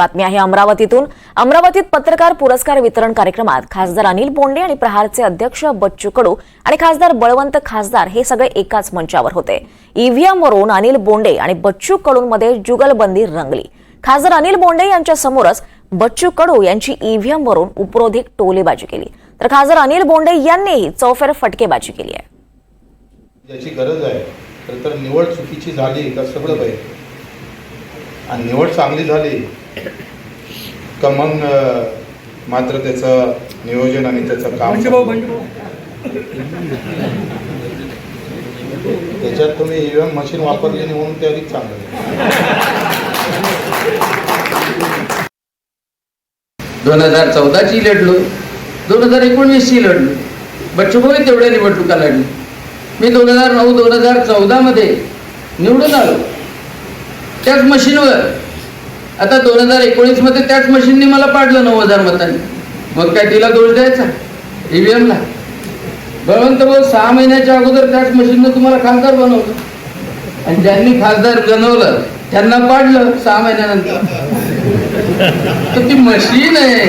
बातमी आहे अमरावतीतून। अमरावतीत पत्रकार पुरस्कार वितरण कार्यक्रमात खासदार अनिल बोंडे आणि प्रहारचे अध्यक्ष बच्चू कडू आणि खासदार बळवंत खासदार हे सगळे एकाच मंचावर होते। ईव्हीएम वरून अनिल बोंडे आणि बच्चू कडूंमध्ये जुगलबंदी रंगली। खासदार अनिल बोंडे यांच्या समोरच बच्चू कडू यांची ईव्हीएम वरून उपरोधिक टोलेबाजी केली, तर खासदार अनिल बोंडे यांनीही चौफेर फटकेबाजी केली आहे। ज्याची गरज आहे तर निवड चुकीची झाली का सगळं पाहिजे, आणि निवड चांगली झाली का मग मात्र त्याचं नियोजन आणि त्याचं काम त्याच्यात तुम्ही ईव्हीएम मशीन वापरली नाही म्हणून ते अधिक चांगलं। 2014 ची लढलो, 2019 ची लढलो, बच्चूभाऊ तेवढ्या निवडणुका लढली। मी 2009-2014 मध्ये निवडून आलो त्याच मशीनवर। आता 2019 मध्ये त्याच मशीनने मला पाडलं 9000 मतांनी। मग काय तिला दोष द्यायचा ईव्हीएमला? बळवंत भाऊ 6 महिन्याच्या अगोदर त्याच मशीनने तुम्हाला खासदार बनवलं, आणि ज्यांनी खासदार बनवलं त्यांना पाडलं 6 महिन्यानंतर। तर ती मशीन आहे।